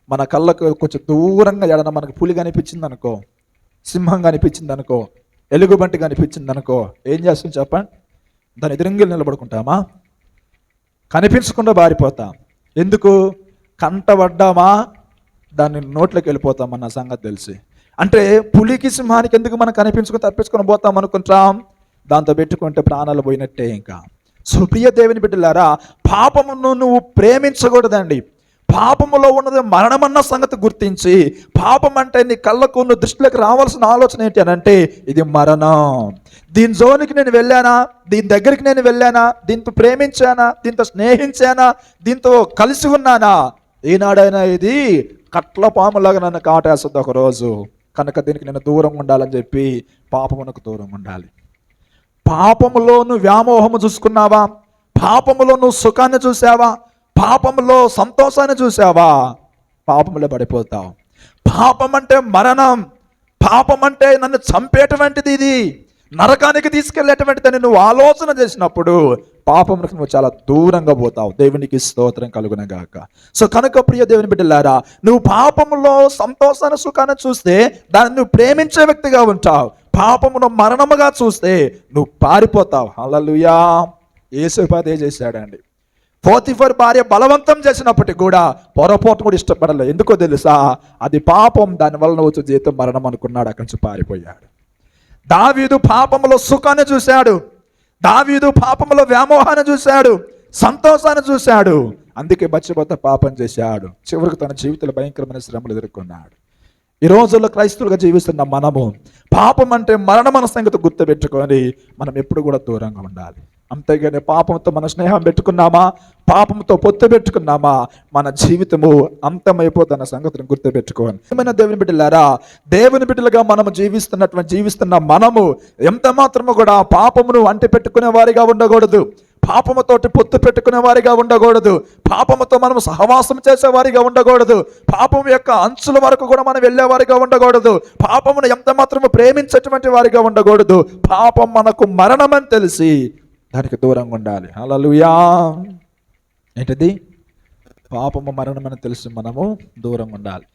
మన కళ్ళకు కొంచెం దూరంగా ఎడన మనకు పులి కనిపించింది అనుకో, సింహం కనిపించింది అనుకో, ఎలుగుబంటి కనిపించింది అనుకో, ఏం చేస్తాం చెప్పండి? దాని ఎదురుంగిలు నిలబడుకుంటామా? కనిపించకుండా బారిపోతాం. ఎందుకు? కంటబడ్డామా దాన్ని నోట్లోకి వెళ్ళిపోతామన్న సంగతి తెలిసి. అంటే పులికి సింహానికి ఎందుకు మనం కనిపించుకుని తప్పించుకొని పోతాం అనుకుంటాం? దాంతో పెట్టుకుంటే ప్రాణాలు పోయినట్టే ఇంకా. సో ప్రియ దేవుని బిడ్డలారా, పాపమును నువ్వు ప్రేమించకూడదండి. పాపములో ఉన్నది మరణమన్న సంగతి గుర్తించి, పాపం అంటే నీ కళ్ళకు నువ్వు దృష్టిలోకి రావాల్సిన ఆలోచన ఏంటి అని అంటే, ఇది మరణం. దీని జోలికి నేను వెళ్ళానా, దీని దగ్గరికి నేను వెళ్ళానా, దీంతో ప్రేమించానా, దీంతో స్నేహించానా, దీంతో కలిసి ఉన్నానా, ఈనాడైనా ఇది కట్ల పాములాగా నన్ను కాటేస్తుంది ఒక రోజు. కనుక దీనికి నేను దూరంగా ఉండాలని చెప్పి పాపమునకు దూరంగా ఉండాలి. పాపములో నువ్వు వ్యామోహము చూసుకున్నావా? పాపములో నువ్వు సుఖాన్ని చూసావా? పాపములో సంతోషాన్ని చూసావా? పాపములో పడిపోతావు. పాపం అంటే మరణం. పాపం అంటే నన్ను చంపేటువంటిది, ఇది నరకానికి తీసుకెళ్లేటువంటిదని నువ్వు ఆలోచన చేసినప్పుడు పాపమునకు నువ్వు చాలా దూరంగా పోతావు. దేవునికి స్తోత్రం కలుగునగాక. సో కనుక ప్రియ దేవుని బిడ్డలారా, నువ్వు పాపములో సంతోషాన్ని సుఖాన్ని చూస్తే దాన్ని నువ్వు ప్రేమించే వ్యక్తిగా ఉంటావు. పాపమును మరణముగా చూస్తే నువ్వు పారిపోతావు. హల్లెలూయా. యేసు అదే చేశాడండి. పోతిఫర్ భార్య బలవంతం చేసినప్పటికీ కూడా పొరపాటు కూడా ఇష్టపడలేదు. ఎందుకో తెలుసా? అది పాపం, దానివల్ల వచ్చే జీతం మరణం అనుకున్నాడు. అక్కడి నుంచి పారిపోయాడు. దావీదు పాపములో సుఖాన్ని చూశాడు. దావీదు పాపములో వ్యామోహాన్ని చూశాడు, సంతోషాన్ని చూశాడు. అందుకే బచ్చబోత పాపం చేశాడు. చివరికి తన జీవితంలో భయంకరమైన శ్రమలు ఎదుర్కొన్నాడు. ఈ రోజుల్లో క్రైస్తవులుగా జీవిస్తున్న మనము పాపం అంటే మరణం అన్న సంగతి గుర్తుపెట్టుకొని మనం ఎప్పుడు కూడా దూరంగా ఉండాలి. అంతేగాని పాపంతో మన స్నేహం పెట్టుకున్నామా, పాపంతో పొత్తు పెట్టుకున్నామా, మన జీవితము అంతమైపోతున్న సంగతిని గుర్తుపెట్టుకోవాలి. ఏమైనా దేవుని బిడ్డలారా, దేవుని బిడ్డలుగా మనము జీవిస్తున్న మనము ఎంత మాత్రము కూడా పాపమును అంటి పెట్టుకునే వారిగా ఉండకూడదు. పాపముతోటి పొత్తు పెట్టుకునే వారిగా ఉండకూడదు. పాపముతో మనం సహవాసం చేసేవారిగా ఉండకూడదు. పాపం యొక్క అంచుల వరకు కూడా మనం వెళ్ళేవారిగా ఉండకూడదు. పాపమును ఎంత మాత్రము ప్రేమించేటువంటి వారిగా ఉండకూడదు. పాపం మనకు మరణమని తెలిసి దానికి దూరంగా ఉండాలి. హల్లెలూయా. ఏంటిది? పాపము మరణమని తెలిసి మనము దూరంగా ఉండాలి.